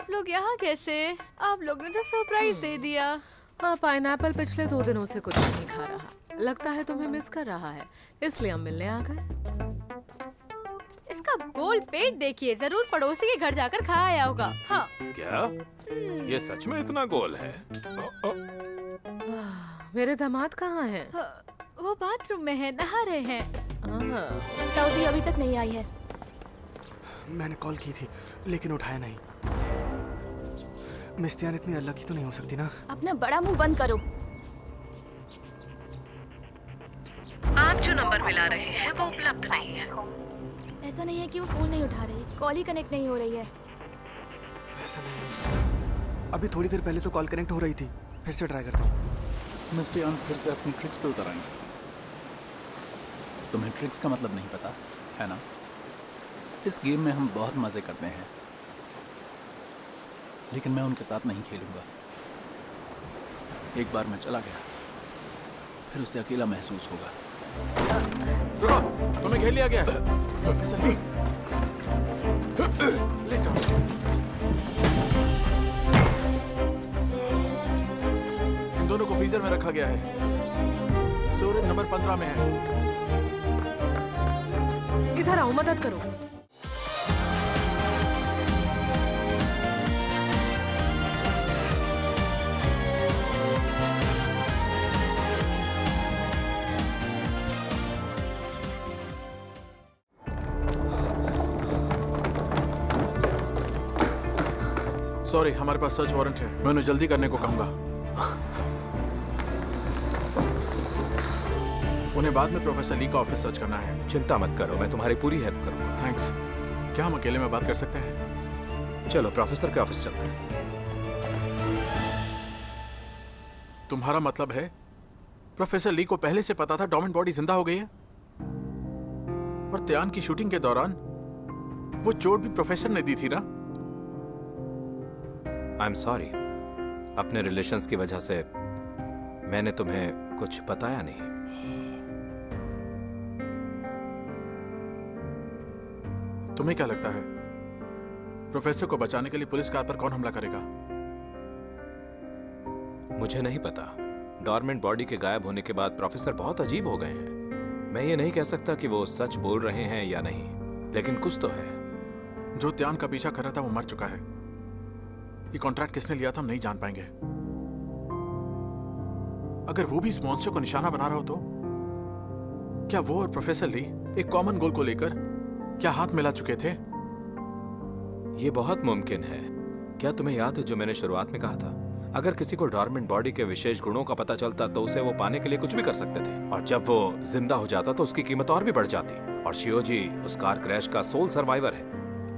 आप लोग यहाँ कैसे? आप लोग ने तो सरप्राइज दे दिया। हाँ, पाइनएप्पल पिछले 2 दिनों से कुछ नहीं खा रहा। लगता है तुम्हें मिस कर रहा है, इसलिए हम मिलने आ गए। इसका गोल पेट देखिए, जरूर पड़ोसी के घर जाकर खा आया होगा। हाँ। क्या? ये सच में इतना गोल है? मेरे दामाद कहाँ हैं? वो बाथरूम में है, नहा रहे हैं। टॉफी अभी तक नहीं आई है। मैंने कॉल की थी लेकिन उठाया नहीं। मिस्टियान इतनी अलग ही तो नहीं हो सकती ना। अपना बड़ा मुंह बंद करो। आप जो नंबर मिला रहे हैं वो उपलब्ध नहीं है। ऐसा नहीं है कि वो फोन नहीं उठा रही, कॉल ही कनेक्ट नहीं हो रही है। ऐसा नहीं हो सकता। अभी थोड़ी देर पहले तो कॉल कनेक्ट हो रही थी। फिर से ट्राई करता हूँ। मिस्टियान फिर से अपनी ट्रिक्स पे उतर आएंगे। तुम्हें ट्रिक्स का मतलब नहीं पता है ना? इस गेम में हम बहुत मजे करते हैं, लेकिन मैं उनके साथ नहीं खेलूंगा। एक बार मैं चला गया, फिर उससे अकेला महसूस होगा। रुको, तुम्हें घेर लिया गया है। ले जाओ। इन दोनों को फ्रीजर में रखा गया है। स्टोरेज नंबर 15 में है। इधर आओ, मदद करो। सॉरी, हमारे पास सर्च वारंट है। मैं उन्हें जल्दी करने को कहूंगा। उन्हें बाद में प्रोफेसर ली का ऑफिस सर्च करना है। चिंता मत करो, मैं तुम्हारी पूरी हेल्प करूंगा। थैंक्स। क्या हम अकेले में बात कर सकते हैं? चलो प्रोफेसर के ऑफिस चलते हैं। तुम्हारा मतलब है प्रोफेसर ली को पहले से पता था डॉर्मेंट बॉडी जिंदा हो गई है? और त्यान की शूटिंग के दौरान वो चोट भी प्रोफेसर ने दी थी ना? आई एम सॉरी, अपने रिलेशंस की वजह से मैंने तुम्हें कुछ बताया नहीं। तुम्हें क्या लगता है प्रोफेसर को बचाने के लिए पुलिस कार पर कौन हमला करेगा? मुझे नहीं पता। डॉर्मेंट बॉडी के गायब होने के बाद प्रोफेसर बहुत अजीब हो गए हैं। मैं ये नहीं कह सकता कि वो सच बोल रहे हैं या नहीं, लेकिन कुछ तो है। जो त्यान का पीछा कर रहा था वो मर चुका है। ये कॉन्ट्रैक्ट किसने लिया था हम नहीं जान पाएंगे। अगर वो भी इस मॉन्स्टर को निशाना बना रहा हो तो क्या वो और प्रोफेसर ली एक कॉमन गोल को लेकर क्या हाथ मिला चुके थे? ये बहुत मुमकिन है। क्या तुम्हें याद है जो मैंने शुरुआत में कहा था? अगर किसी को डॉर्मेंट बॉडी के विशेष गुणों का पता चलता तो उसे वो पाने के लिए कुछ भी कर सकते थे, और जब वो जिंदा हो जाता तो उसकी कीमत और भी बढ़ जाती। और शियोजी उस कार क्रैश का सोल सर्वाइवर है।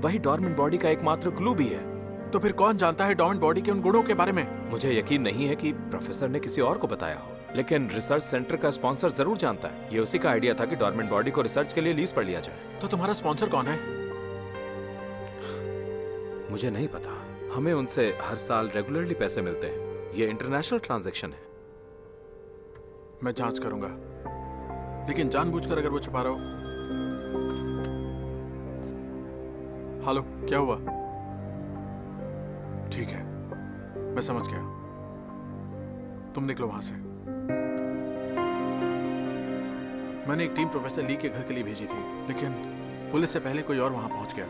वही डॉर्मेंट बॉडी का एकमात्र क्लू भी है। तो फिर कौन जानता है डॉर्मेंट बॉडी के उन गुणों के बारे में? मुझे यकीन नहीं है कि प्रोफेसर ने किसी और को बताया हो, लेकिन रिसर्च सेंटर का स्पॉन्सर जरूर जानता है। ये उसी का आइडिया था कि डॉर्मेंट बॉडी को रिसर्च के लिए लीज पर लिया जाए। तो तुम्हारा स्पॉन्सर कौन है? मुझे नहीं पता। हमें उनसे हर साल रेगुलरली पैसे मिलते हैं। ये इंटरनेशनल ट्रांजैक्शन है। मैं जांच करूंगा, लेकिन जानबूझकर अगर वो छुपा रहा हो। हेलो, क्या हुआ? ठीक है, मैं समझ गया। तुम निकलो वहां से। मैंने एक टीम प्रोफेसर ली के घर के लिए भेजी थी, लेकिन पुलिस से पहले कोई और वहां पहुंच गया।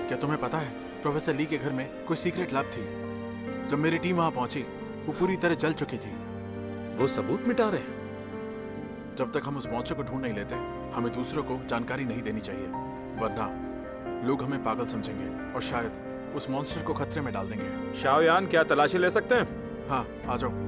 क्या तुम्हें पता है प्रोफेसर ली के घर में कोई सीक्रेट लैब थी? जब मेरी टीम वहां पहुंची वो पूरी तरह जल चुकी थी। वो सबूत मिटा रहे हैं। जब तक हम उस मॉन्स्टर को ढूंढ नहीं लेते हमें दूसरों को जानकारी नहीं देनी चाहिए, वरना लोग हमें पागल समझेंगे और शायद उस मॉन्स्टर को खतरे में डाल देंगे। शाओयान, क्या तलाशी ले सकते हैं? हाँ, आ जाओ।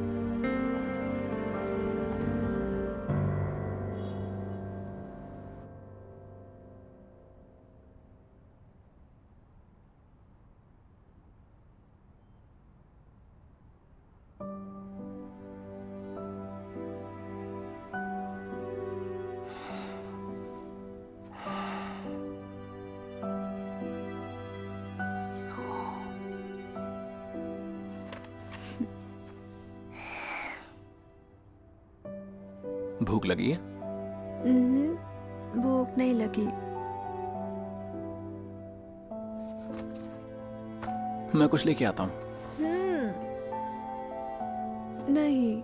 भूख लगी है? भूख नहीं लगी। मैं कुछ लेके आता हूँ। नहीं।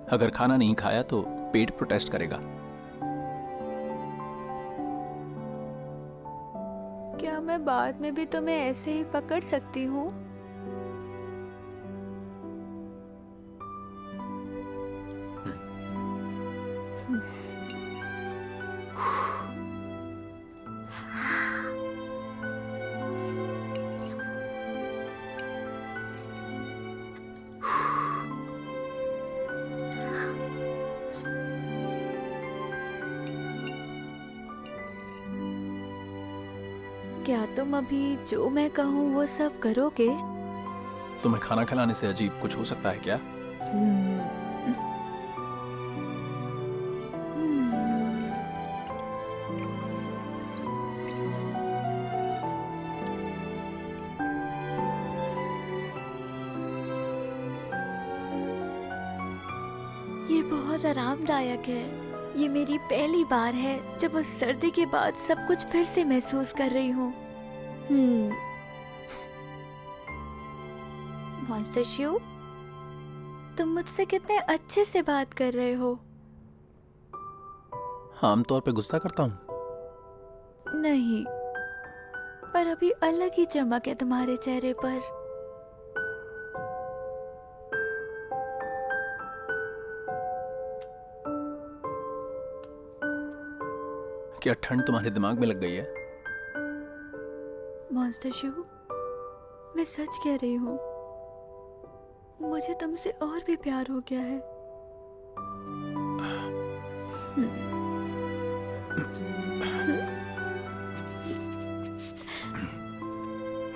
अगर खाना नहीं खाया तो पेट प्रोटेस्ट करेगा। क्या मैं बाद में भी तुम्हें ऐसे ही पकड़ सकती हूँ? क्या तुम अभी जो मैं कहूँ वो सब करोगे? तुम्हें खाना खिलाने से अजीब कुछ हो सकता है क्या? ये बहुत आरामदायक है। ये मेरी पहली बार है जब उस सर्दी के बाद सब कुछ फिर से महसूस कर रही हूँ। मॉन्स्टर शू, तुम मुझसे कितने अच्छे से बात कर रहे हो। आमतौर पे गुस्सा करता हूँ। नहीं, पर अभी अलग ही चमक है तुम्हारे चेहरे पर। क्या ठंड तुम्हारे दिमाग में लग गई है? मॉन्स्टर शू, मैं सच कह रही हूँ, मुझे तुमसे और भी प्यार हो गया है।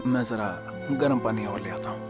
मैं जरा गर्म पानी और ले आता हूँ।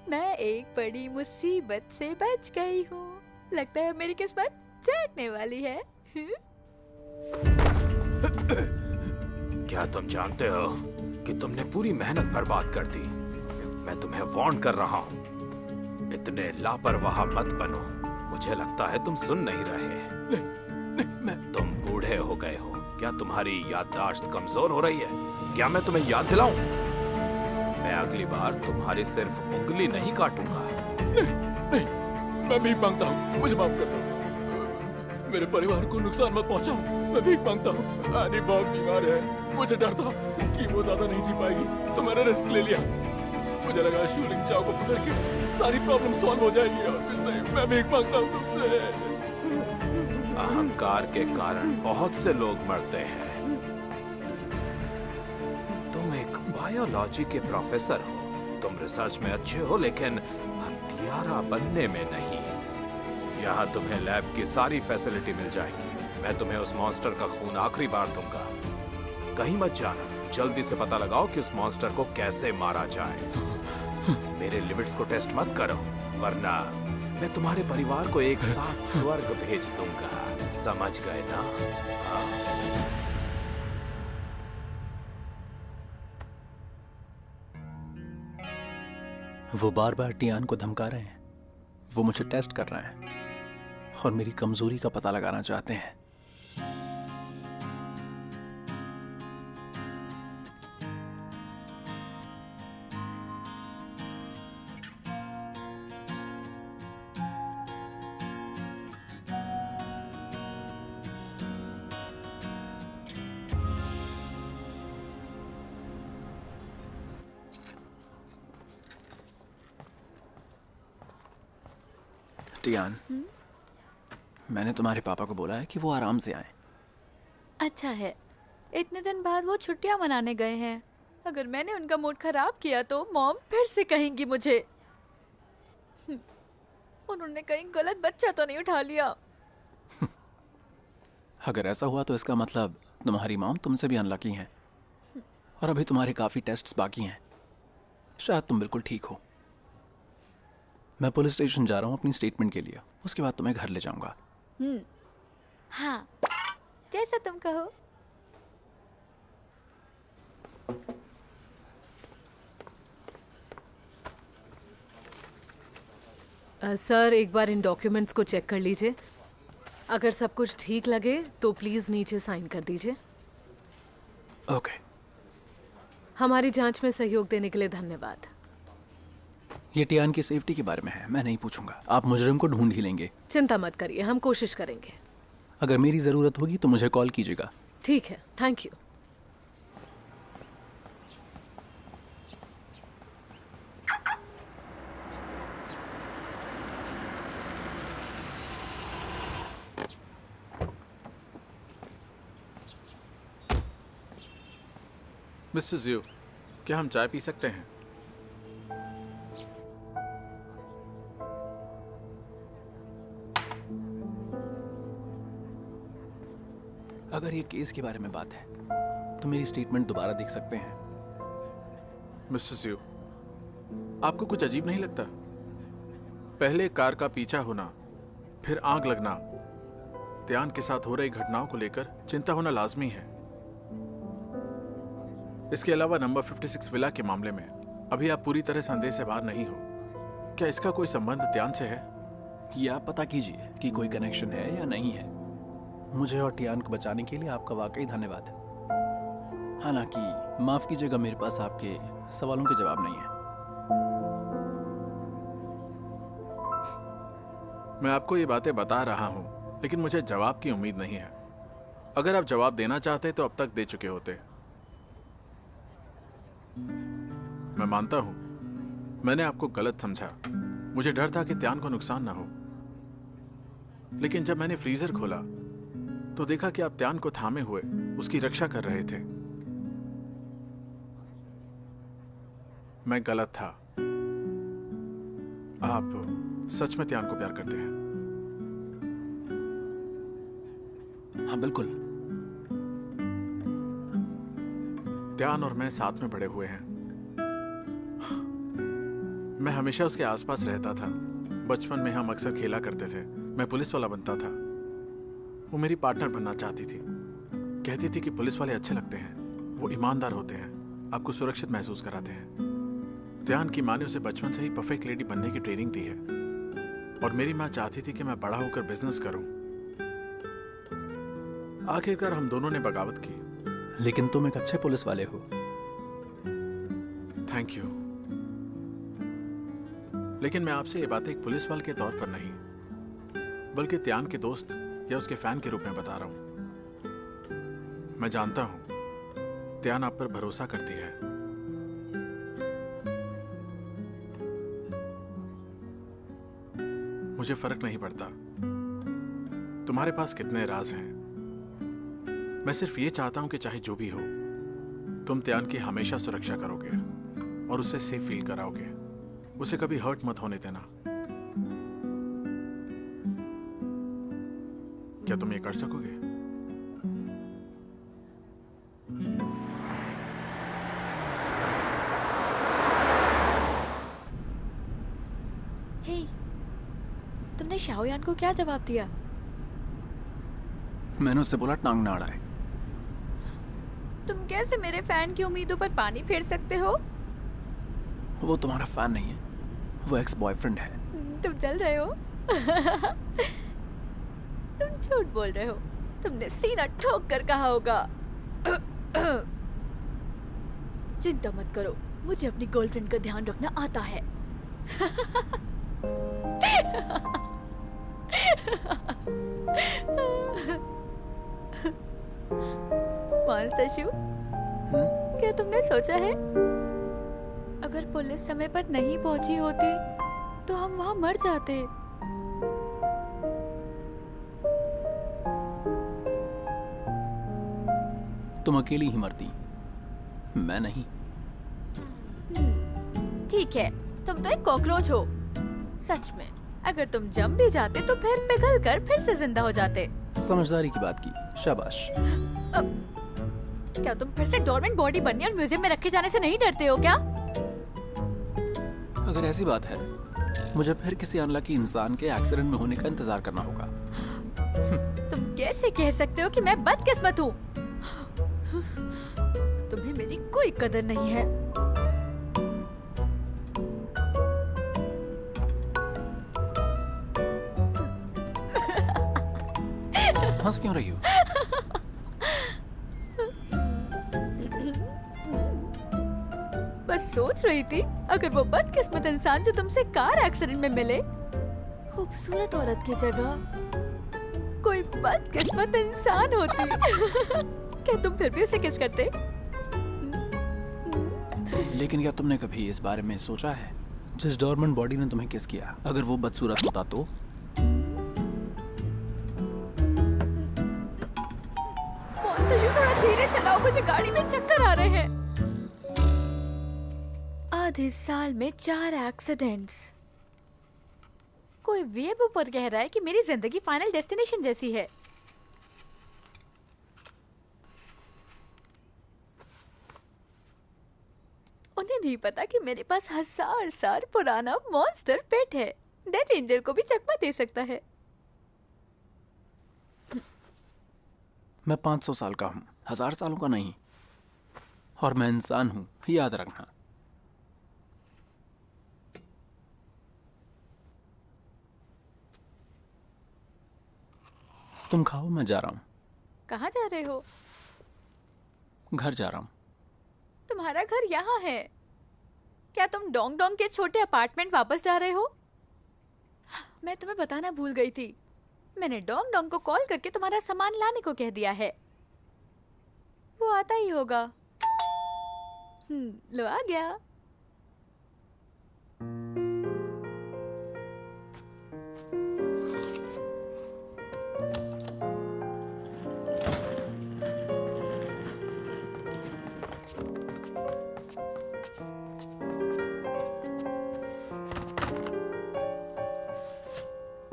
मैं एक बड़ी मुसीबत से बच गई हूँ। लगता है मेरी किस्मत जागने वाली है। क्या तुम जानते हो कि तुमने पूरी मेहनत बर्बाद कर दी? मैं तुम्हें वार्न कर रहा हूँ, इतने लापरवाह मत बनो। मुझे लगता है तुम सुन नहीं रहे। तुम बूढ़े हो गए हो। क्या तुम्हारी याददाश्त कमजोर हो रही है? क्या मैं तुम्हें याद दिलाऊं? मैं अगली बार तुम्हारी सिर्फ उंगली नहीं काटूंगा। नहीं, मैं भीख मांगता हूँ, मुझे माफ कर दो। मेरे परिवार को नुकसान मत पहुंचाओ। मैं भीख मांगता हूँ। आनी बहुत बीमार है, मुझे डर था कि वो ज्यादा नहीं जी पाएगी, तो मैंने रिस्क ले लिया। मुझे लगा शूलिंग चाव को पकड़ के सारी प्रॉब्लम सॉल्व हो जाएगी, और कुछ नहीं। मैं भीख मांगता हूँ तुमसे। अहंकार के कारण बहुत से लोग मरते हैं। तुम एक बायोलॉजी के प्रोफेसर हो, तुम रिसर्च में अच्छे हो, लेकिन हत्यारा बनने में नहीं। यहाँ तुम्हें लैब की सारी फैसिलिटी मिल जाएगी। मैं तुम्हें उस मॉन्स्टर का खून आखिरी बार दूंगा। कहीं मत जाना, जल्दी से पता लगाओ कि उस मॉन्स्टर को कैसे मारा जाए। मेरे लिमिट्स को टेस्ट मत करो, वरना मैं तुम्हारे परिवार को एक साथ स्वर्ग भेज दूंगा। समझ गए ना? हाँ। वो बार बार टियान को धमका रहे हैं। वो मुझे टेस्ट कर रहे हैं और मेरी कमजोरी का पता लगाना चाहते हैं। टियान, मैंने तुम्हारे पापा को बोला है कि वो आराम से आए। अच्छा है, इतने दिन बाद वो छुट्टियां मनाने गए हैं। अगर मैंने उनका मूड खराब किया तो मॉम फिर से कहेंगी मुझे। उन्होंने कहीं गलत बच्चा तो नहीं उठा लिया। अगर ऐसा हुआ तो इसका मतलब तुम्हारी मॉम तुमसे भी अनलकी हैं। और अभी तुम्हारे काफ़ी टेस्ट्स बाकी हैं। शायद तुम बिल्कुल ठीक हो। मैं पुलिस स्टेशन जा रहा हूँ अपनी स्टेटमेंट के लिए, उसके बाद तुम्हें घर ले जाऊंगा। हाँ, जैसा तुम कहो। सर, एक बार इन डॉक्यूमेंट्स को चेक कर लीजिए। अगर सब कुछ ठीक लगे तो प्लीज़ नीचे साइन कर दीजिए। ओके। हमारी जांच में सहयोग देने के लिए धन्यवाद। ये टियान की सेफ्टी के बारे में है, मैं नहीं पूछूंगा। आप मुजरिम को ढूंढ ही लेंगे। चिंता मत करिए, हम कोशिश करेंगे। अगर मेरी ज़रूरत होगी तो मुझे कॉल कीजिएगा। ठीक है, थैंक यू। मिस्टर जियो, क्या हम चाय पी सकते हैं? अगर ये केस के बारे में बात है तो मेरी स्टेटमेंट दोबारा देख सकते हैं। मिस्टर जियो, आपको कुछ अजीब नहीं लगता? पहले कार का पीछा होना, फिर आग लगना, त्यान के साथ हो रही घटनाओं को लेकर चिंता होना लाजमी है। इसके अलावा नंबर 56 विला के मामले में अभी आप पूरी तरह संदेह से बाहर नहीं हो। क्या इसका कोई संबंध त्यान से है? ये आप पता कीजिए कि कोई कनेक्शन है या नहीं है। मुझे और टियान को बचाने के लिए आपका वाकई धन्यवाद। हालांकि माफ कीजिएगा, मेरे पास आपके सवालों के जवाब नहीं है। मैं आपको ये बातें बता रहा हूं, लेकिन मुझे जवाब की उम्मीद नहीं है। अगर आप जवाब देना चाहते तो अब तक दे चुके होते। मैं मानता हूं मैंने आपको गलत समझा। मुझे डर था कि त्यान को नुकसान ना हो। लेकिन जब मैंने फ्रीजर खोला तो देखा कि आप त्यान को थामे हुए उसकी रक्षा कर रहे थे। मैं गलत था। आप सच में त्यान को प्यार करते हैं? हाँ बिल्कुल। त्यान और मैं साथ में बड़े हुए हैं। मैं हमेशा उसके आसपास रहता था। बचपन में हम अक्सर खेला करते थे। मैं पुलिस वाला बनता था। वो मेरी पार्टनर बनना चाहती थी। कहती थी कि पुलिस वाले अच्छे लगते हैं, वो ईमानदार होते हैं, आपको सुरक्षित महसूस कराते हैं। त्यान की माँ ने उसे बचपन से ही परफेक्ट लेडी बनने की ट्रेनिंग दी है और मेरी माँ चाहती थी कि मैं बड़ा होकर बिजनेस करूं। आखिरकार हम दोनों ने बगावत की। लेकिन तुम एक अच्छे पुलिस वाले हो। Thank you. लेकिन मैं आपसे ये बात एक पुलिस वाले के तौर पर नहीं, बल्कि त्यान के दोस्त या उसके फैन के रूप में बता रहा हूं। मैं जानता हूं त्यान आप पर भरोसा करती है। मुझे फर्क नहीं पड़ता तुम्हारे पास कितने राज हैं। मैं सिर्फ ये चाहता हूं कि चाहे जो भी हो, तुम त्यान की हमेशा सुरक्षा करोगे और उसे सेफ फील कराओगे। उसे कभी हर्ट मत होने देना। क्या तुम ये कर सकोगे? हे, तुमने शाओयान को क्या जवाब दिया? मैंने उससे बोला टांग ना अड़ाए। तुम कैसे मेरे फैन की उम्मीदों पर पानी फेर सकते हो? वो तुम्हारा फैन नहीं है, वो एक्स बॉयफ्रेंड है। तुम चल रहे हो? तुम झूठ बोल रहे हो। तुमने सीना ठोक कर कहा होगा। चिंता मत करो, मुझे अपनी गर्लफ्रेंड का ध्यान रखना आता है। मॉन्स्टर शू, क्या तुमने सोचा है अगर पुलिस समय पर नहीं पहुंची होती तो हम वहां मर जाते? तुम अकेली ही मरती, मैं नहीं। ठीक है, तुम तो एक कॉकरोच हो। सच में, अगर तुम जम भी जाते तो फिर पिघल कर फिर से जिंदा हो जाते। समझदारी की बात की, शाबाश। क्या तुम फिर से डोरमेंट बॉडी बनने और म्यूजियम में रखे जाने से नहीं डरते हो क्या? अगर ऐसी बात है, मुझे फिर किसी अनलकी इंसान के एक्सीडेंट में होने का इंतजार करना होगा। तुम कैसे कह सकते हो कि मैं बदकिस्मत हूँ? तुम्हें मेरी कोई कदर नहीं है। हंस क्यों रही हो? बस सोच रही थी, अगर वो बदकिस्मत इंसान जो तुमसे कार एक्सीडेंट में मिले, खूबसूरत औरत की जगह कोई बदकिस्मत इंसान होती, क्या तुम फिर भी उसे किस करते? लेकिन क्या तुमने कभी इस बारे में सोचा है, जिस डोरमेंट बॉडी ने तुम्हें किस किया, अगर वो बदसूरत होता तो? थोड़ा धीरे चलाओ, मुझे गाड़ी में चक्कर आ रहे हैं। आधे साल में 4 एक्सीडेंट्स। कोई वेब पर कह रहा है कि मेरी जिंदगी फाइनल डेस्टिनेशन जैसी है। उन्हें नहीं पता कि मेरे पास 1000 साल पुराना मॉन्स्टर पेट है। डेथ एंजल को भी चकमा दे सकता है। मैं 500 साल का हूँ, 1000 सालों का नहीं। और मैं इंसान हूँ, याद रखना। तुम खाओ, मैं जा रहा हूँ। कहाँ जा रहे हो? घर जा रहा हूँ। तुम्हारा घर यहाँ है। क्या तुम डोंग डोंग के छोटे अपार्टमेंट वापस जा रहे हो? मैं तुम्हें बताना भूल गई थी। मैंने डोंग डोंग को कॉल करके तुम्हारा सामान लाने को कह दिया है। वो आता ही होगा। लो आ गया।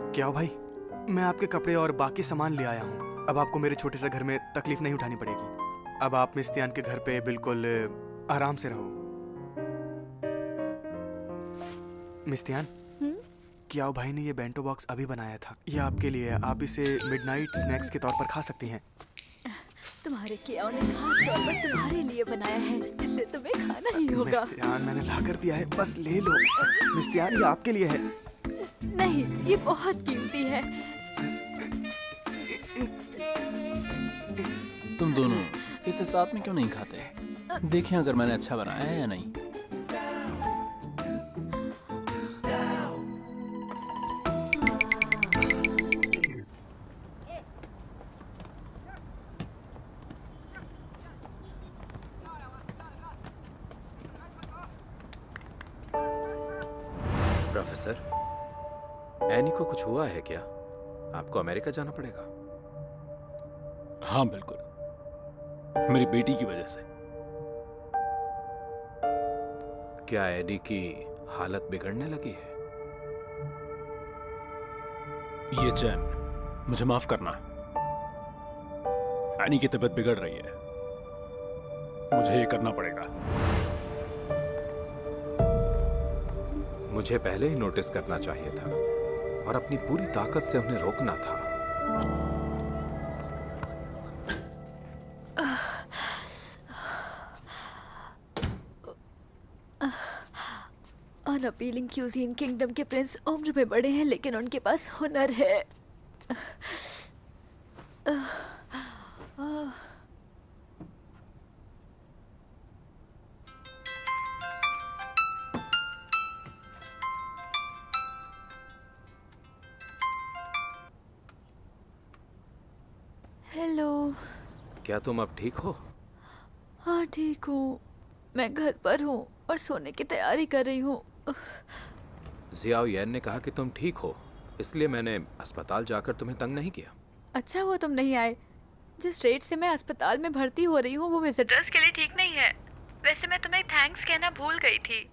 क्या हो भाई, मैं आपके कपड़े और बाकी सामान ले आया हूँ। अब आपको मेरे छोटे से घर में तकलीफ नहीं उठानी पड़ेगी। अब आप मिस्तियान के घर पे बिल्कुल आराम से रहो। मिस्तियान, क्या भाई ने ये बेंटो बॉक्स अभी बनाया था। ये आपके लिए है। आप इसे मिडनाइट स्नैक्स के तौर पर खा सकती हैं। तुम्हारे कियाओ ने खास तौर पर तुम्हारे लिए बनाया है। इसे तुम्हें खाना ही होगा। मिस्तियान, मैंने ला कर दिया है, बस ले लो। मिस्तियान, ये आपके लिए है। नहीं, ये बहुत कीमती है। तुम दोनों इसे साथ में क्यों नहीं खाते? देखें अगर मैंने अच्छा बनाया है या नहीं। प्रोफेसर, एनी को कुछ हुआ है क्या? आपको अमेरिका जाना पड़ेगा। हाँ बिल्कुल, मेरी बेटी की वजह से। क्या एनी की हालत बिगड़ने लगी है? ये चैन, मुझे माफ करना। एनी की तबीयत बिगड़ रही है, मुझे ये करना पड़ेगा। मुझे पहले ही नोटिस करना चाहिए था और अपनी पूरी ताकत से उन्हें रोकना था। अनअपीलिंग क्यूजीन किंगडम के प्रिंस उम्र में बड़े हैं, लेकिन उनके पास हुनर है। हेलो। क्या तुम अब ठीक हो? हाँ ठीक हूँ। मैं घर पर हूँ और सोने की तैयारी कर रही हूँ। जियाओ यैन ने कहा कि तुम ठीक हो, इसलिए मैंने अस्पताल जाकर तुम्हें तंग नहीं किया। अच्छा हुआ तुम नहीं आए। जिस रेट से मैं अस्पताल में भर्ती हो रही हूँ वो विजिटर्स के लिए ठीक नहीं है। वैसे मैं तुम्हें थैंक्स कहना भूल गई थी।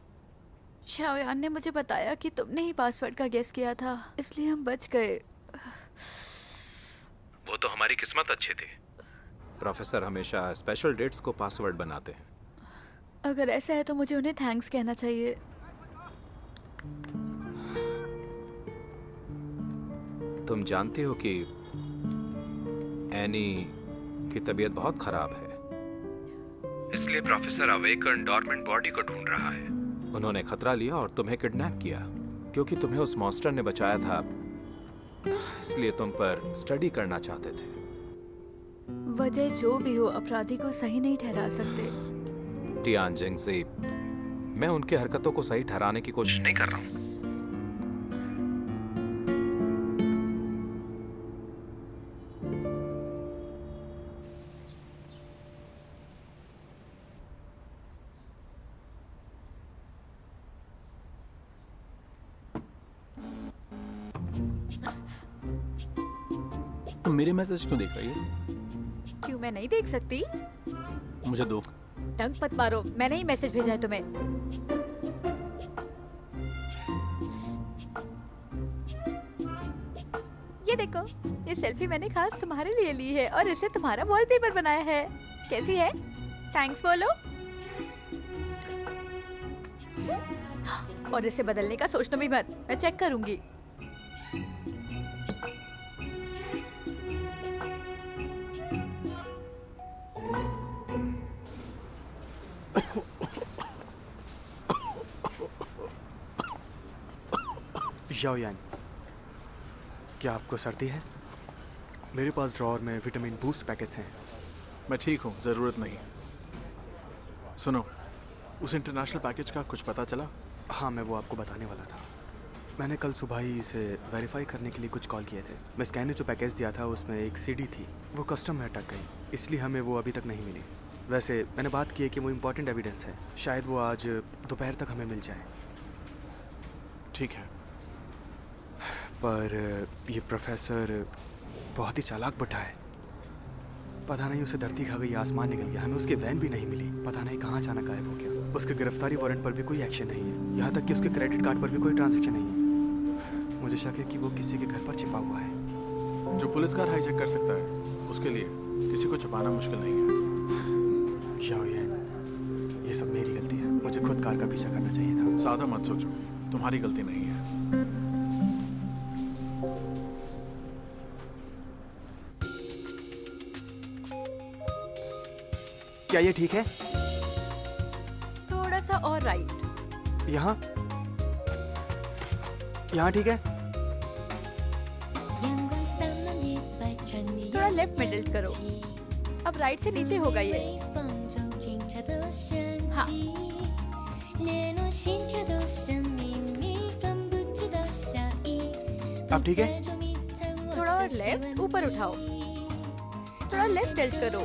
शाओयान ने मुझे बताया कि तुमने ही पासवर्ड का गेस किया था, इसलिए हम बच गए। वो तो हमारी किस्मत अच्छी थी। प्रोफेसर हमेशा स्पेशल डेट्स को पासवर्ड बनाते हैं। अगर ऐसा है तो मुझे उन्हें थैंक्स कहना चाहिए। तुम जानती हो कि एनी की तबीयत बहुत खराब है, इसलिए प्रोफेसर अवेकन डॉर्मेंट बॉडी को ढूंढ रहा है। उन्होंने खतरा लिया और तुम्हें किडनैप किया क्योंकि तुम्हें उस मॉन्स्टर ने बचाया था, इसलिए तुम पर स्टडी करना चाहते थे। वजह जो भी हो, अपराधी को सही नहीं ठहरा सकते। टियान जिंगजी, मैं उनकी हरकतों को सही ठहराने की कोशिश नहीं कर रहा हूं। तुम मेरे मैसेज क्यों देख रही है? क्यों मैं नहीं देख सकती? मुझे दो। टंग मत मारो, मैंने ही मैसेज भेजा है तुम्हें। ये देखो, ये सेल्फी मैंने खास तुम्हारे लिए ली है और इसे तुम्हारा वॉलपेपर बनाया है। कैसी है? थैंक्स बोलो। और इसे बदलने का सोचना भी मत, मैं चेक करूंगी। याओयान, क्या आपको सर्दी है? मेरे पास ड्रॉअर में विटामिन बूस्ट पैकेट्स हैं। मैं ठीक हूँ, ज़रूरत नहीं। सुनो, उस इंटरनेशनल पैकेज का कुछ पता चला? हाँ, मैं वो आपको बताने वाला था। मैंने कल सुबह ही इसे वेरीफाई करने के लिए कुछ कॉल किए थे। मिस कैन ने जो पैकेज दिया था उसमें एक सीडी थी, वो कस्टम में अटक गई, इसलिए हमें वो अभी तक नहीं मिली। वैसे मैंने बात की है कि वो इम्पोर्टेंट एविडेंस है, शायद वो आज दोपहर तक हमें मिल जाए। ठीक है। पर ये प्रोफेसर बहुत ही चालाक बटा है। पता नहीं उसे धरती खा गई, आसमान निकल गया, हमें उसकी वैन भी नहीं मिली। पता नहीं कहाँ अचानक गायब हो गया। उसके गिरफ्तारी वारंट पर भी कोई एक्शन नहीं है, यहाँ तक कि उसके क्रेडिट कार्ड पर भी कोई ट्रांजैक्शन नहीं है। मुझे शक है कि वो किसी के घर पर छिपा हुआ है। जो पुलिस कार हाईजैक कर सकता है, उसके लिए किसी को छुपाना मुश्किल नहीं है। याओयान, ये सब मेरी गलती है। मुझे खुद कार का पीछा करना चाहिए था। ज़्यादा मत सोचो, तुम्हारी गलती नहीं है। क्या ये ठीक है? थोड़ा सा और राइट। यहाँ ठीक है? थोड़ा लेफ्ट में टिल्ट करो। अब राइट से नीचे होगा ये। हाँ। अब ठीक है? थोड़ा और लेफ्ट, ऊपर उठाओ। थोड़ा लेफ्ट टिल्ट करो।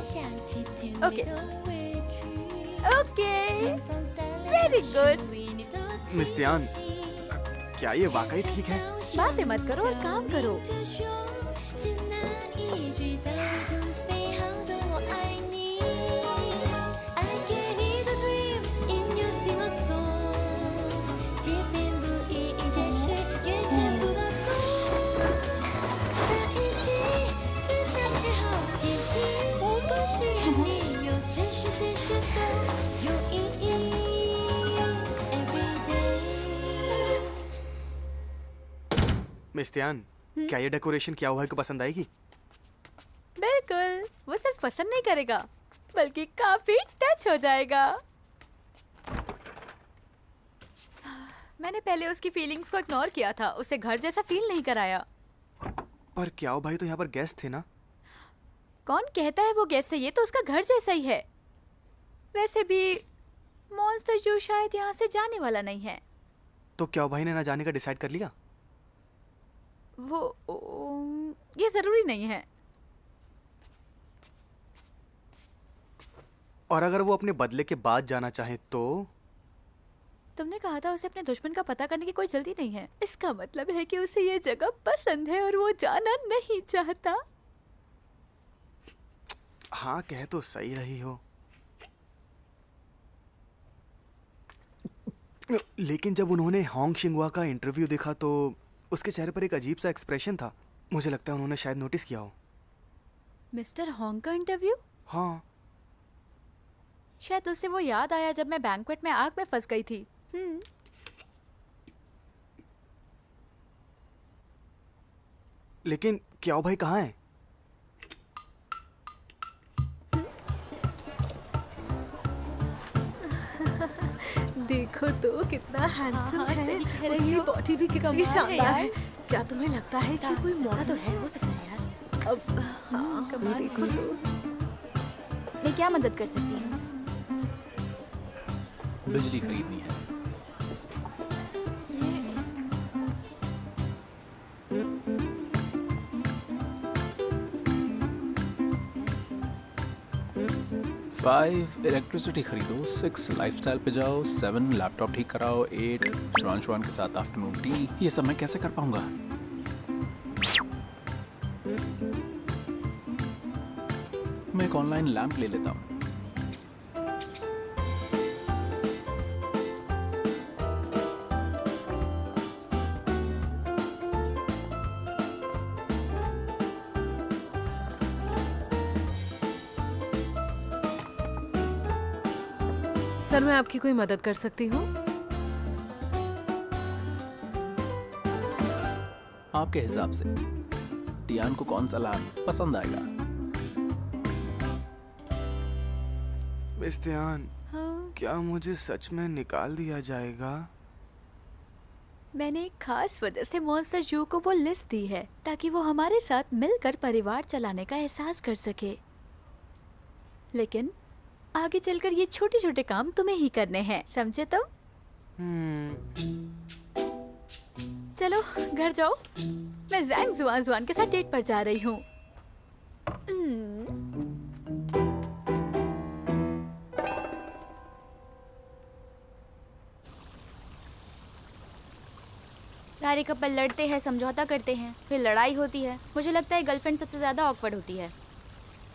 Okay okay, very good. Miss Tian, क्या ये वाकई ठीक है? बातें मत करो और काम करो। मिस टियान, क्या ये डेकोरेशन किया हुआ है को पसंद आएगी? बिल्कुल, वो सिर्फ पसंद नहीं करेगा बल्कि काफी टच हो जाएगा। मैंने पहले उसकी फीलिंग्स को इग्नोर किया था, उसे घर जैसा फील नहीं कराया। पर क्या भाई तो यहाँ पर गेस्ट थे ना? कौन कहता है वो गेस्ट है? ये तो उसका घर जैसा ही है। वैसे भी मॉन्स्टर जो शायद यहाँ से जाने वाला नहीं है। तो क्या भाई ने ना जाने का डिसाइड कर लिया? वो ये जरूरी नहीं है। और अगर वो अपने बदले के बाद जाना चाहे तो? तुमने कहा था उसे अपने दुश्मन का पता करने की कोई जल्दी नहीं है। इसका मतलब है कि उसे ये जगह पसंद है और वो जाना नहीं चाहता। हाँ, कह तो सही रही हो, लेकिन जब उन्होंने होंग शिंगवा का इंटरव्यू देखा तो उसके चेहरे पर एक अजीब सा एक्सप्रेशन था। मुझे लगता है उन्होंने शायद नोटिस किया हो। मिस्टर होंग का इंटरव्यू? हाँ। शायद उससे वो याद आया जब मैं बैंक्वेट में आग में फंस गई थी। लेकिन क्या भाई कहाँ है? देखो तो कितना हैंडसम हाँ, है। सही कह रही उसकी हो। बॉडी भी कितनी कमाल है शानदार है। यार। क्या तुम्हें लगता है कि कोई लगता मॉडल तो है, हो सकता है यार। अब हाँ, कमाल देखो है। तो मैं क्या मदद कर सकती हूँ? बिजली खरीदनी है। ये 5 इलेक्ट्रिसिटी खरीदो, 6 लाइफस्टाइल पे जाओ, 7 लैपटॉप ठीक कराओ, 8 श्वान के साथ आफ्टरनून टी। ये सब मैं कैसे कर पाऊंगा? मैं एक ऑनलाइन लैंप ले लेता हूँ। सर मैं आपकी कोई मदद कर सकती हूँ? आपके हिसाब से टियान को कौन सा लैंप पसंद आएगा? मिस टियान, हाँ, क्या मुझे सच में निकाल दिया जाएगा? मैंने एक खास वजह से मॉन्स्टर जू को वो लिस्ट दी है ताकि वो हमारे साथ मिलकर परिवार चलाने का एहसास कर सके। लेकिन आगे चलकर ये छोटे छोटे काम तुम्हें ही करने हैं, समझे तुम? चलो घर जाओ, मैं जैंग जुआन के साथ डेट पर जा रही हूँ। सारे कपल लड़ते हैं, समझौता करते हैं, फिर लड़ाई होती है। मुझे लगता है गर्लफ्रेंड सबसे ज़्यादा ऑकवर्ड होती है।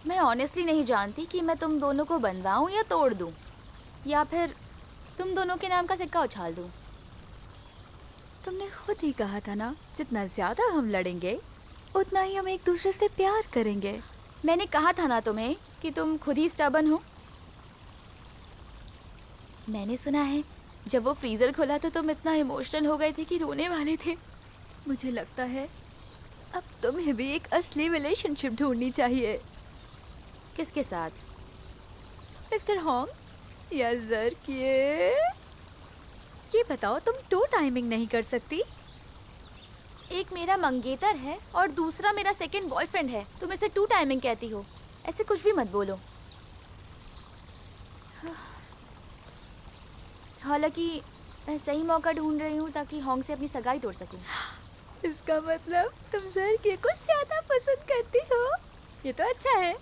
मैं ऑनेस्टली नहीं जानती कि मैं तुम दोनों को बनवाऊं या तोड़ दूं, या फिर तुम दोनों के नाम का सिक्का उछाल दूं। तुमने खुद ही कहा था ना, जितना ज्यादा हम लड़ेंगे उतना ही हम एक दूसरे से प्यार करेंगे। मैंने कहा था ना तुम्हें कि तुम खुद ही स्टबर्न हो। मैंने सुना है जब वो फ्रीजर खोला तो तुम इतना इमोशनल हो गए थे कि रोने वाले थे। मुझे लगता है अब तुम्हें भी एक असली रिलेशनशिप ढूंढनी चाहिए। किसके साथ? मिस्टर होंग या जरकिए? ये बताओ, तुम 2 टाइमिंग नहीं कर सकती? एक मेरा मंगेतर है और दूसरा मेरा सेकंड बॉयफ्रेंड है। तुम इसे 2 टाइमिंग कहती हो? ऐसे कुछ भी मत बोलो। हालांकि मैं सही मौका ढूंढ रही हूँ ताकि होंग से अपनी सगाई तोड़ सकूं। इसका मतलब तुम जरकिए को ज्यादा पसंद करती हो। ये तो अच्छा है।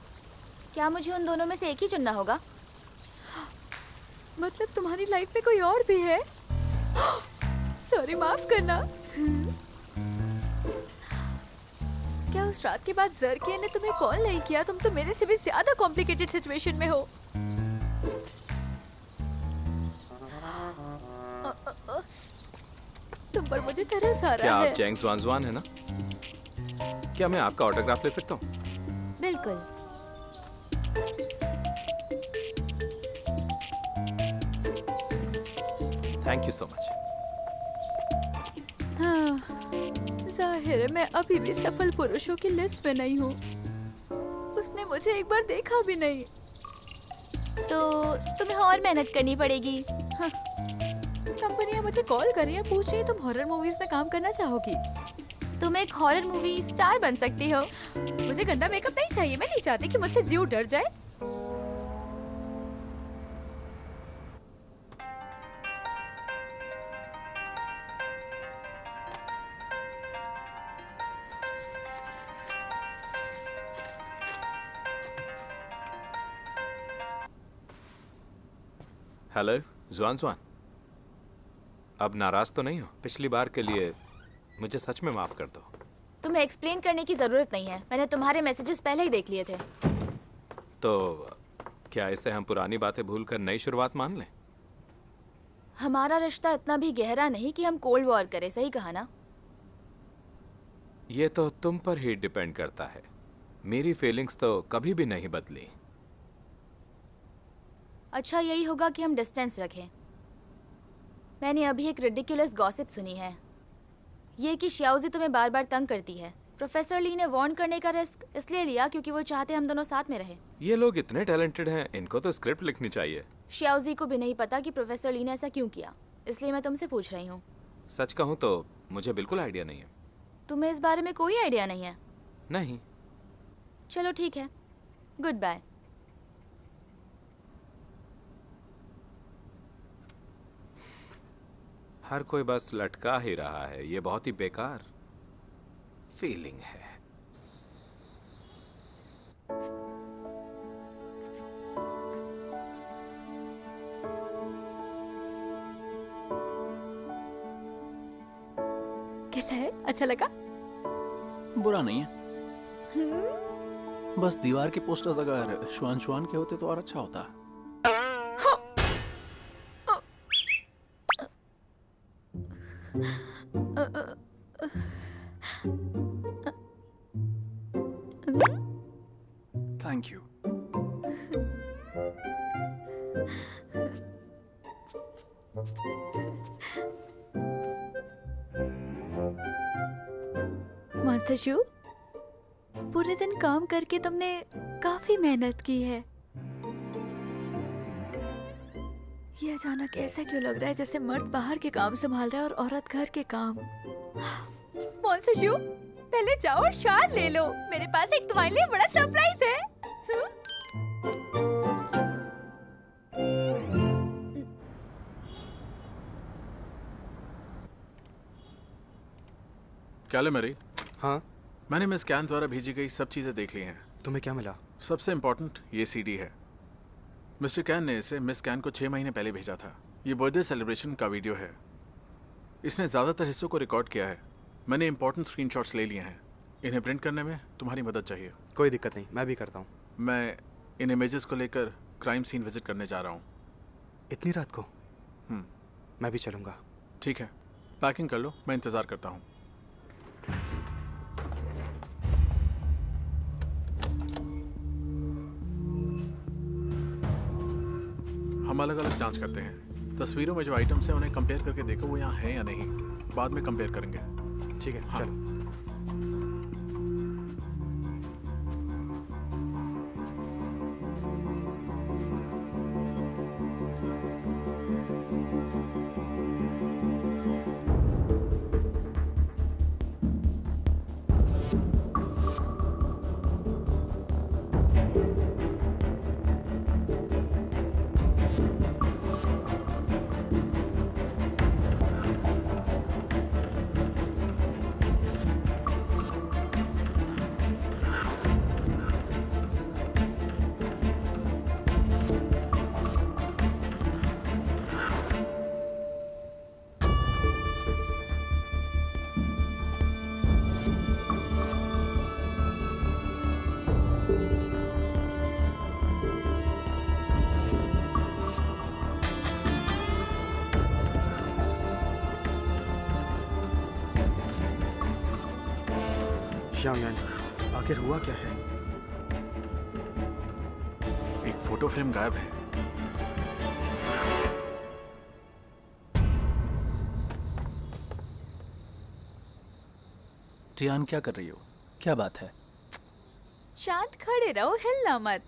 क्या मुझे उन दोनों में से एक ही चुनना होगा? मतलब तुम्हारी लाइफ में कोई और भी है? सॉरी, माफ करना। क्या उस रात के बाद जरकिए ने तुम्हें कॉल नहीं किया? तुम तो मेरे से भी ज्यादा कॉम्प्लिकेटेड सिचुएशन में हो। तुम पर मुझे तरस आ क्या रहा आप है। जैंग जुआन है ना? क्या मैं आपका ऑटोग्राफ ले सकता हूँ? बिल्कुल। Thank you so much. हाँ, जाहिर है मैं अभी भी सफल पुरुषों की लिस्ट में नहीं हूँ। उसने मुझे एक बार देखा भी नहीं। तो तुम्हें और मेहनत करनी पड़ेगी। हाँ, कंपनियां मुझे कॉल कर रही हैं, पूछ रही हैं तुम हॉरर मूवीज में काम करना चाहोगी? तुम एक हॉरर मूवी स्टार बन सकती हो। मुझे गंदा मेकअप नहीं चाहिए। मैं नहीं चाहती कि मुझसे ड्यू डर जाए। हेलो जुआन, अब नाराज तो नहीं हो? पिछली बार के लिए मुझे सच में माफ कर दो। तुम्हें एक्सप्लेन करने की जरूरत नहीं है। मैंने तुम्हारे मैसेजेस पहले ही देख लिए थे। तो क्या इसे हम पुरानी बातें भूलकर नई शुरुआत मान लें? हमारा रिश्ता इतना भी गहरा नहीं कि हम कोल्ड वॉर करें, सही कहा ना? ये तो तुम पर ही डिपेंड करता है। मेरी फीलिंग्स तो कभी भी नहीं बदली। अच्छा यही होगा कि हम डिस्टेंस रखें। मैंने अभी एक रिडिकुलस गॉसिप सुनी है, ये कि श्याओजी तुम्हें बार बार तंग करती है। प्रोफेसर ली ने वार्न करने का रिस्क इसलिए लिया क्योंकि वो चाहते हम दोनों साथ में रहे। ये लोग इतने टैलेंटेड हैं, इनको तो स्क्रिप्ट लिखनी चाहिए। श्याओजी को भी नहीं पता कि प्रोफेसर ली ने ऐसा क्यों किया, इसलिए मैं तुमसे पूछ रही हूँ। सच कहूँ तो मुझे बिल्कुल आइडिया नहीं है। तुम्हें इस बारे में कोई आइडिया नहीं है? नहीं। चलो ठीक है, गुड बाय। हर कोई बस लटका ही रहा है, ये बहुत ही बेकार फीलिंग है। कैसा है, अच्छा लगा? बुरा नहीं है, बस दीवार के पोस्टर्स अगर श्वान श्वान के होते तो और अच्छा होता। Thank you. मॉन्स्टर शू, पूरे दिन काम करके तुमने काफी मेहनत की है। ये अचानक ऐसा क्यों लग रहा है जैसे मर्द बाहर के काम संभाल रहा है और औरत घर के काम? मॉन्स्टर शू, पहले जाओ और शार ले लो, मेरे पास एक तुम्हारे लिए बड़ा सरप्राइज है। क्या ले मेरी? हाँ, मैंने मिस कैन द्वारा भेजी गई सब चीज़ें देख ली हैं। तुम्हें क्या मिला? सबसे इम्पोर्टेंट ये सीडी है। मिस्टर कैन ने इसे मिस कैन को 6 महीने पहले भेजा था। ये बर्थडे सेलिब्रेशन का वीडियो है। इसने ज़्यादातर हिस्सों को रिकॉर्ड किया है। मैंने इंपॉर्टेंट स्क्रीनशॉट्स ले लिए हैं। इन्हें प्रिंट करने में तुम्हारी मदद चाहिए। कोई दिक्कत नहीं, मैं भी करता हूँ। मैं इन इमेजेस को लेकर क्राइम सीन विजिट करने जा रहा हूँ। इतनी रात को? मैं भी चलूँगा। ठीक है, पैकिंग कर लो, मैं इंतज़ार करता हूँ। हम अलग अलग जांच करते हैं। तस्वीरों में जो आइटम्स हैं उन्हें कंपेयर करके देखो वो यहाँ हैं या नहीं। बाद में कंपेयर करेंगे। ठीक है, हाँ। चलो। श्याओयान, आखिर हुआ क्या है? एक फोटो फ्रेम गायब है। टियान, क्या कर रही हो? क्या बात है? शांत खड़े रहो, हिलना मत।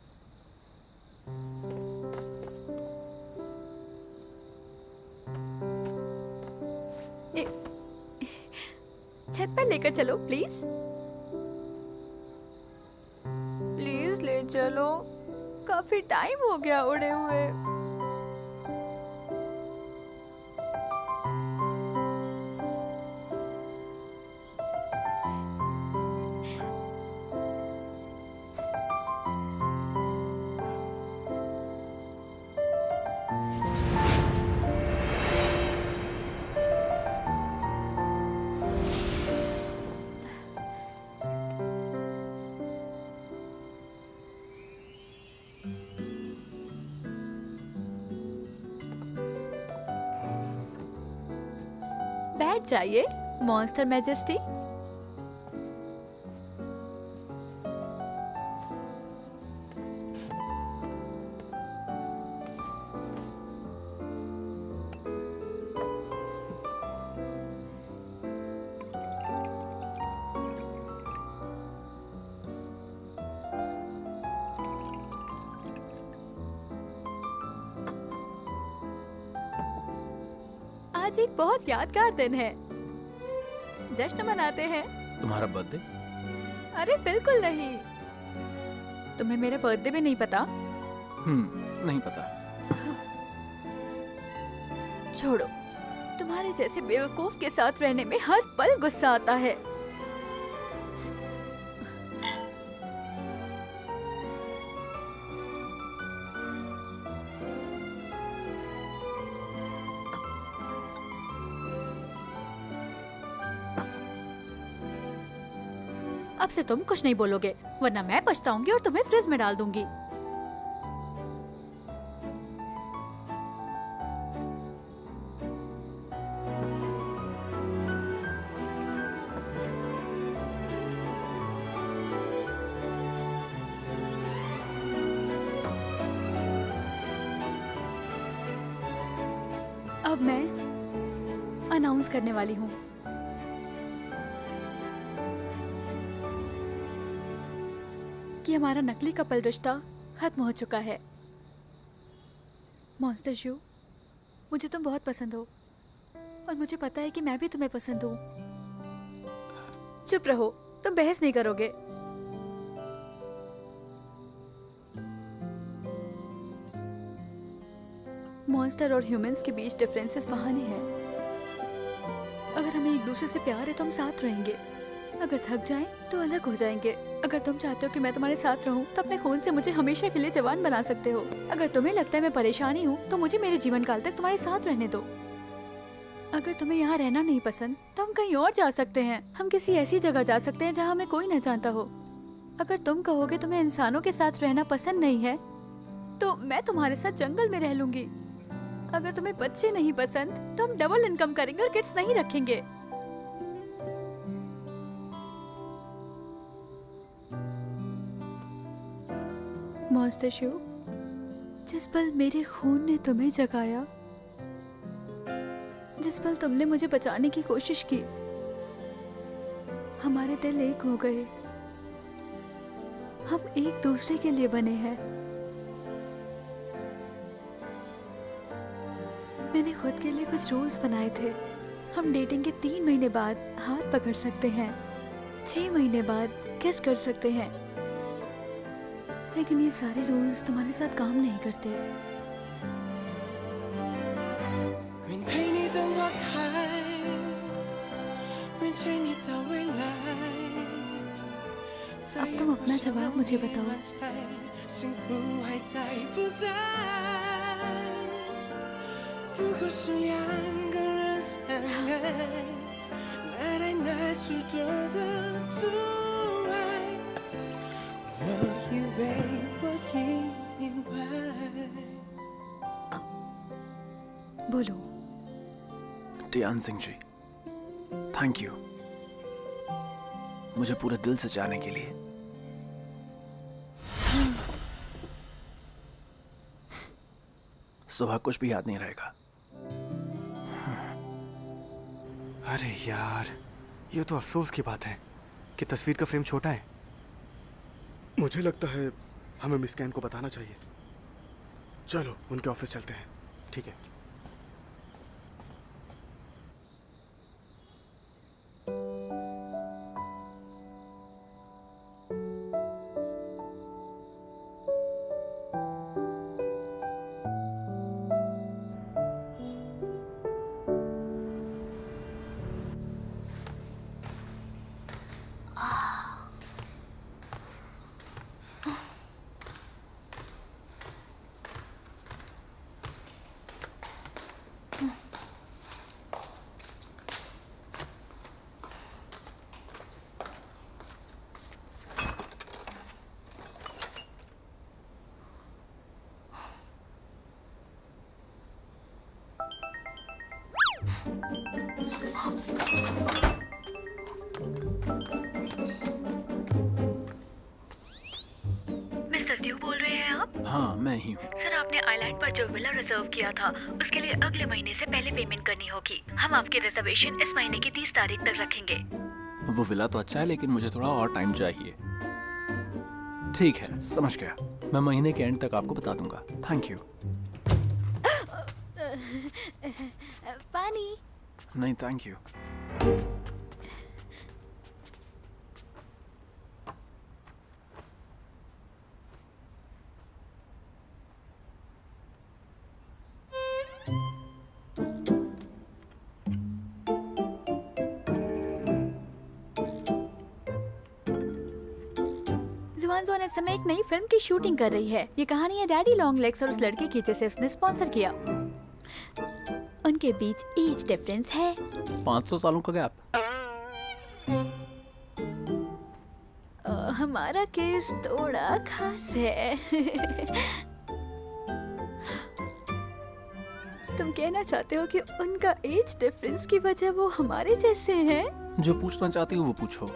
छत पर लेकर चलो प्लीज। प्लीज ले चलो, काफी टाइम हो गया उड़े हुए। बैठ जाइए मॉन्स्टर मैजेस्टी। आज एक बहुत यादगार दिन है। जश्न मनाते हैं। तुम्हारा बर्थडे? अरे बिल्कुल नहीं। तुम्हें मेरा बर्थडे भी नहीं पता? नहीं पता। छोड़ो, तुम्हारे जैसे बेवकूफ के साथ रहने में हर पल गुस्सा आता है। अब से तुम कुछ नहीं बोलोगे, वरना मैं पछताऊंगी और तुम्हें फ्रिज में डाल दूंगी। अब मैं अनाउंस करने वाली हूँ कि हमारा नकली कपल रिश्ता खत्म हो चुका है। मॉन्स्टर शू, मुझे तुम बहुत पसंद हो और मुझे पता है कि मैं भी तुम्हें पसंद हूँ। चुप रहो, तुम बहस नहीं करोगे। मॉन्स्टर और ह्यूमंस के बीच डिफरेंसेस बहाने हैं। अगर हमें एक दूसरे से प्यार है तो हम साथ रहेंगे, अगर थक जाएं तो अलग हो जाएंगे। अगर तुम चाहते हो कि मैं तुम्हारे साथ रहूं तो अपने खून से मुझे हमेशा के लिए जवान बना सकते हो। अगर तुम्हें लगता है मैं परेशानी हूँ तो मुझे मेरे जीवन काल तक तुम्हारे साथ रहने दो। अगर तुम्हें यहाँ रहना नहीं पसंद तो हम कहीं और जा सकते हैं। हम किसी ऐसी जगह जा सकते हैं जहाँ हमें कोई न जानता हो। अगर तुम कहोगे तुम्हें इंसानों के साथ रहना पसंद नहीं है तो मैं तुम्हारे साथ जंगल में रह लूंगी। अगर तुम्हें बच्चे नहीं पसंद तो हम डबल इनकम करेंगे और किड्स नहीं रखेंगे। मॉन्स्टर शू, जिस पल मेरे खून ने तुम्हें जगाया, जिस पल तुमने मुझे बचाने की कोशिश की, हमारे दिल एक हो गए। हम एक दूसरे के लिए बने हैं। मैंने खुद के लिए कुछ रूल्स बनाए थे। हम डेटिंग के 3 महीने बाद हाथ पकड़ सकते हैं, 6 महीने बाद किस कर सकते हैं, लेकिन ये सारे रूल्स तुम्हारे साथ काम नहीं करते। अब तुम अपना जवाब मुझे बताओ। बोलो। टियान सिंह जी, थैंक यू मुझे पूरे दिल से जाने के लिए। सुबह कुछ भी याद नहीं रहेगा। अरे यार, ये तो अफसोस की बात है कि तस्वीर का फ्रेम छोटा है। मुझे लगता है हमें मिस कैन को बताना चाहिए। चलो उनके ऑफिस चलते हैं। ठीक है। मिस्टर ड्यू बोल रहे हैं आप? हाँ, मैं ही हूँ। सर, आपने आइलैंड पर जो विला रिजर्व किया था उसके लिए अगले महीने से पहले पेमेंट करनी होगी। हम आपकी रिजर्वेशन इस महीने की 30 तारीख तक रखेंगे। वो विला तो अच्छा है लेकिन मुझे थोड़ा और टाइम चाहिए। ठीक है, समझ गया। मैं महीने के एंड तक आपको बता दूंगा। Thank you. पानी। नहीं थैंक यू। जुआनजोन इस समय एक नई फिल्म की शूटिंग कर रही है। ये कहानी है डैडी लॉन्ग लेग्स और उस लड़के की जिसे उसने स्पॉन्सर किया। उनके बीच एज डिफरेंस है 500 सालों का गैप। हमारा केस थोड़ा खास है। तुम कहना चाहते हो कि उनका एज डिफरेंस की वजह वो हमारे जैसे हैं? जो पूछना चाहती हो वो पूछो।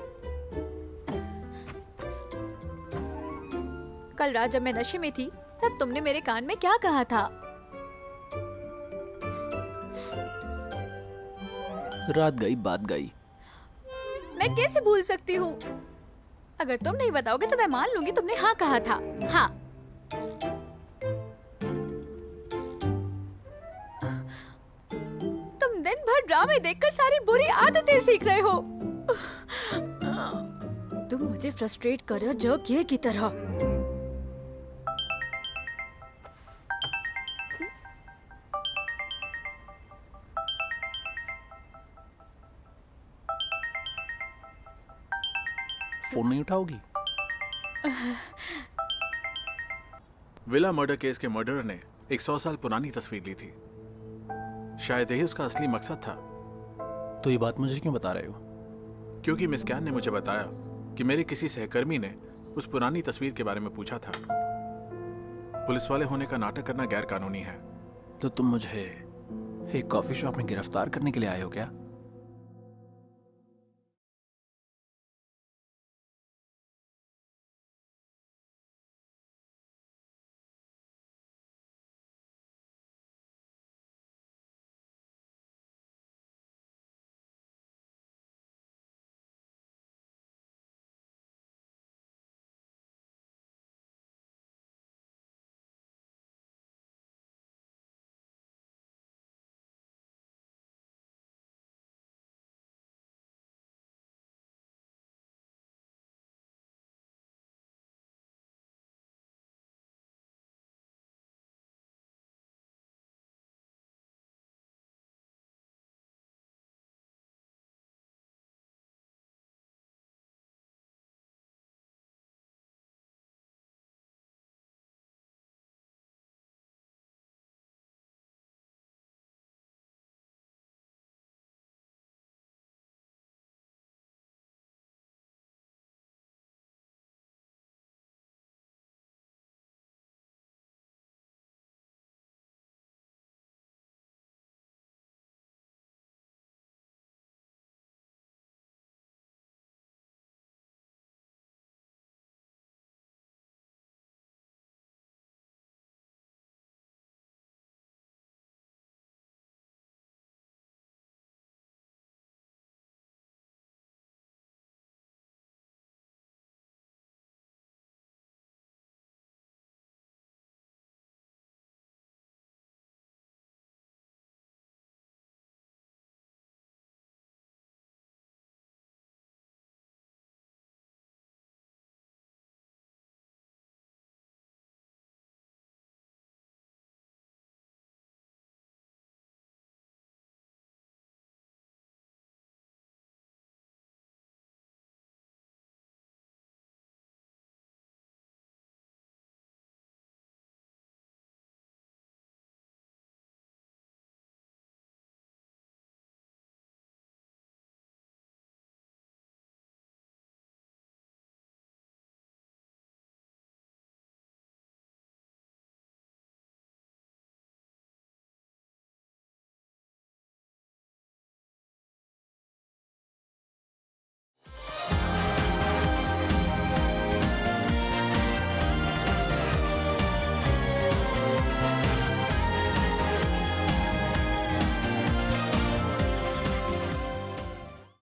कल रात जब मैं नशे में थी तब तुमने मेरे कान में क्या कहा था? रात गई बात गई। मैं कैसे भूल सकती हूँ? अगर तुम नहीं बताओगे तो मैं मान लूंगी तुमने हाँ कहा था। हाँ। तुम दिन भर ड्रामे देखकर सारी बुरी आदतें सीख रहे हो। तुम मुझे फ्रस्ट्रेट कर रहे हो जग की तरह। फोन नहीं उठाओगी? विला मर्डर केस के मर्डरर ने एक 100 साल पुरानी तस्वीर ली थी। शायद यही उसका असली मकसद था। तो ये बात मुझे क्यों बता रहे हो? क्योंकि मिस कैन ने मुझे बताया कि मेरे किसी सहकर्मी ने उस पुरानी तस्वीर के बारे में पूछा था। पुलिस वाले होने का नाटक करना गैर कानूनी है। तो तुम मुझे एक कॉफी शॉप में गिरफ्तार करने के लिए आए हो क्या?